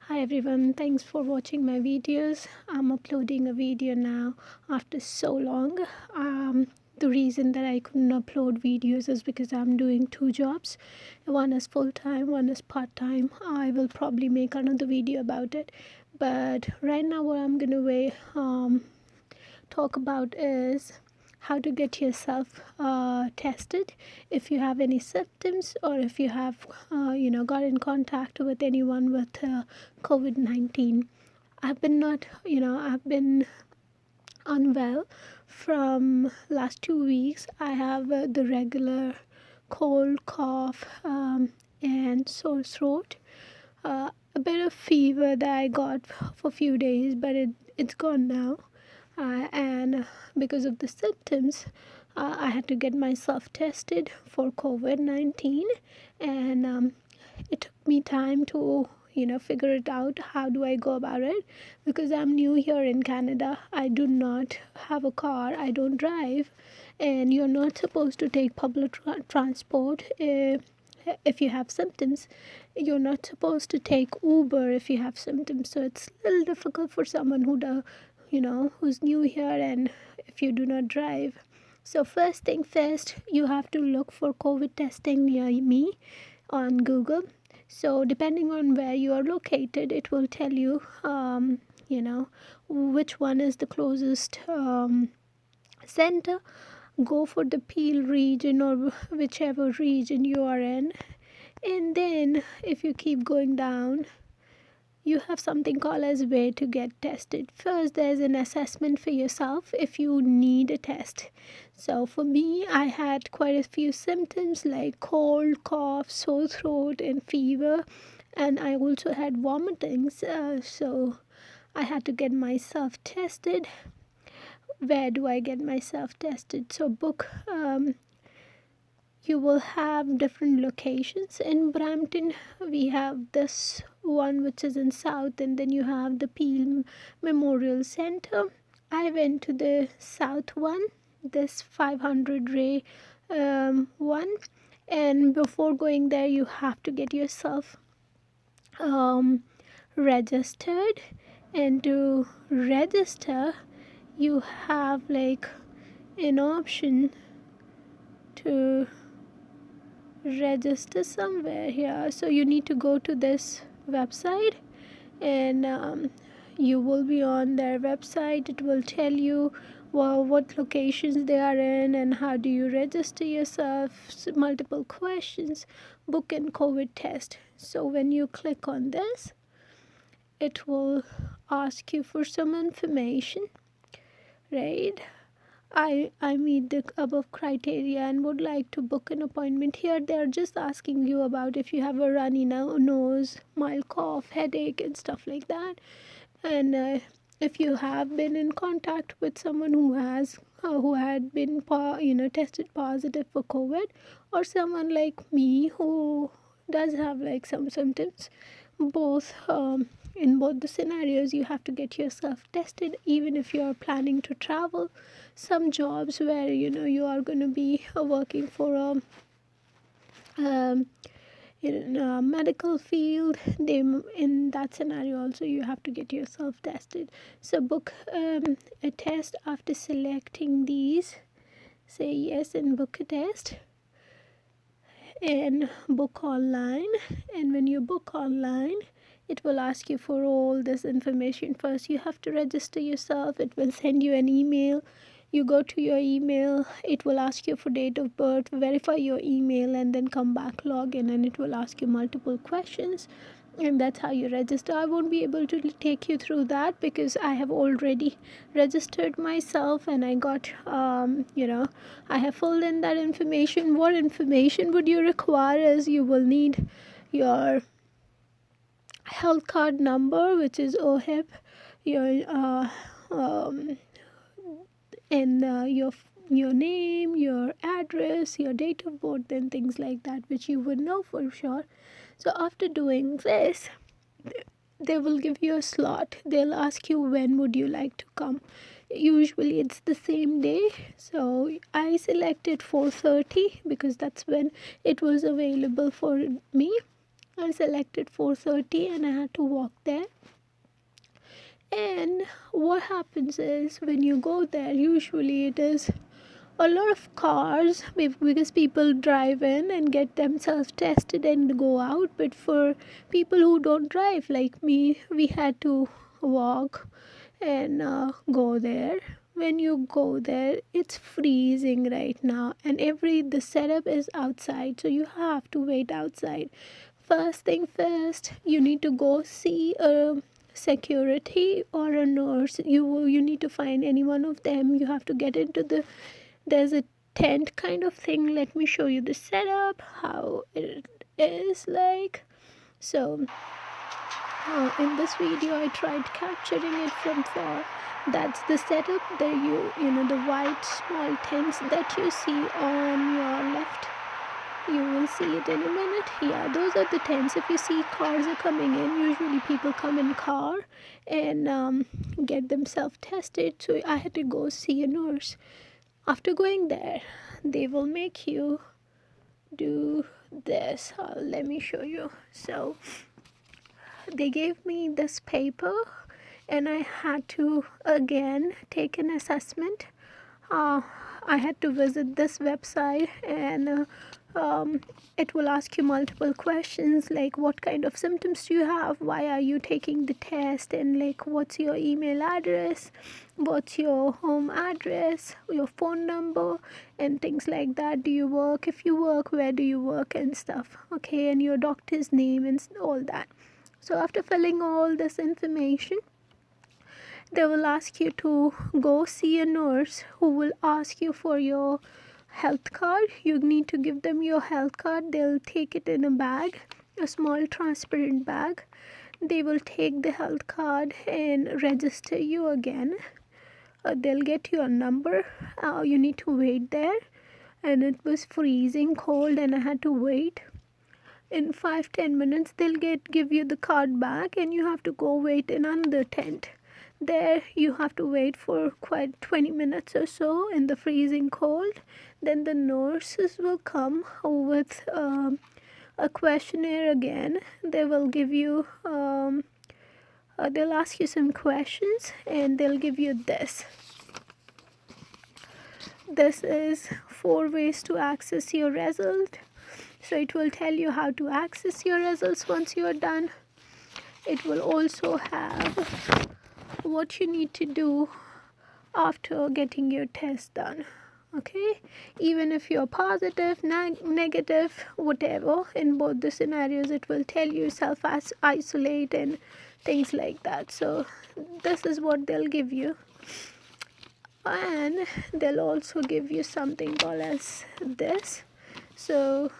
Hi everyone, thanks for watching my videos. I'm uploading a video now after so long. The reason that I couldn't upload videos is because I'm doing two jobs. One is full time, one is part time. I will probably make another video about it. But right now, what I'm gonna talk about is how to get yourself tested if you have any symptoms or if you have got in contact with anyone with COVID-19. I've been unwell from last 2 weeks. I have the regular cold, cough, and sore throat, a bit of fever that I got for a few days, but it's gone now. And because of the symptoms, I had to get myself tested for COVID-19, and it took me time to figure it out. How do I go about it? Because I'm new here in Canada. I do not have a car. I don't drive, and you're not supposed to take public transport. If you have symptoms, you're not supposed to take Uber if you have symptoms. So it's a little difficult for someone who's new here and if you do not drive. So first thing first, you have to look for COVID testing near me on Google. So depending on where you are located, it will tell you, which one is the closest center. Go for the Peel region or whichever region you are in. And then if you keep going down, you have something called as way to get tested. First, there's an assessment for yourself if you need a test. So for me, I had quite a few symptoms like cold, cough, sore throat, and fever, and I also had vomitings. So I had to get myself tested. Where do I get myself tested? So you will have different locations. In Brampton, we have this one which is in south, and then you have the Peel Memorial Center. I went to the south one, this 500 ray one, and before going there you have to get yourself registered. And to register, you have like an option to register somewhere here. So you need to go to this website, and you will be on their website. It will tell you what locations they are in and how do you register yourself. Multiple questions. Book and COVID test. So when you click on this, it will ask you for some information, right? I meet the above criteria and would like to book an appointment. Here they are just asking you about if you have a runny nose, mild cough, headache, and stuff like that. And if you have been in contact with someone who had been tested positive for COVID, or someone like me who does have like some symptoms, both in both the scenarios you have to get yourself tested. Even if you are planning to travel, some jobs where you are going to be working for um, in a medical field, they in that scenario also you have to get yourself tested. So book a test. After selecting these, say yes and book a test, and book online. And when you book online, it will ask you for all this information. First you have to register yourself. It will send you an email. You go to your email, it will ask you for date of birth, verify your email, and then come back, log in, and it will ask you multiple questions. And that's how you register. I won't be able to take you through that because I have already registered myself, and I got I have filled in that information. What information would you require is you will need your health card number, which is OHIP, your and your name, your address, your date of birth, and things like that, which you would know for sure. So after doing this, they will give you a slot. They'll ask you when would you like to come. Usually it's the same day. So I selected 4:30 because that's when it was available for me. I selected 4:30 and I had to walk there. And what happens is when you go there, usually it is a lot of cars because people drive in and get themselves tested and go out. But for people who don't drive, like me, we had to walk and go there. When you go there, it's freezing right now, and the setup is outside, so you have to wait outside. First thing first, you need to go see a security or a nurse. You need to find any one of them. You have to get into there's a tent kind of thing. Let me show you the setup, how it is like. So in this video I tried capturing it from far. That's the setup. There you know the white small tents that you see on your left. You will see it in a minute. Yeah, those are the tents. If you see cars are coming in, usually people come in car and get themselves tested. So I had to go see a nurse. After going there, they will make you do this. Let me show you. So they gave me this paper and I had to again take an assessment. I had to visit this website and it will ask you multiple questions like what kind of symptoms do you have, why are you taking the test, and like what's your email address, what's your home address, your phone number, and things like that. Do you work? If you work, where do you work and stuff. Okay, and your doctor's name and all that. So after filling all this information, they will ask you to go see a nurse who will ask you for your health card. You need to give them your health card. They'll take it in a bag, a small transparent bag. They will take the health card and register you again. They'll get your number. You need to wait there. And it was freezing cold and I had to wait. In 5-10 minutes they'll give you the card back and you have to go wait in another tent. There you have to wait for quite 20 minutes or so in the freezing cold. Then the nurses will come with a questionnaire again. They will give you they'll ask you some questions and they'll give you this. This is 4 ways to access your result. So it will tell you how to access your results once you are done. It will also have what you need to do after getting your test done. Okay, even if you're positive, negative, whatever, in both the scenarios it will tell you self-isolate and things like that. So this is what they'll give you. And they'll also give you something called as this. So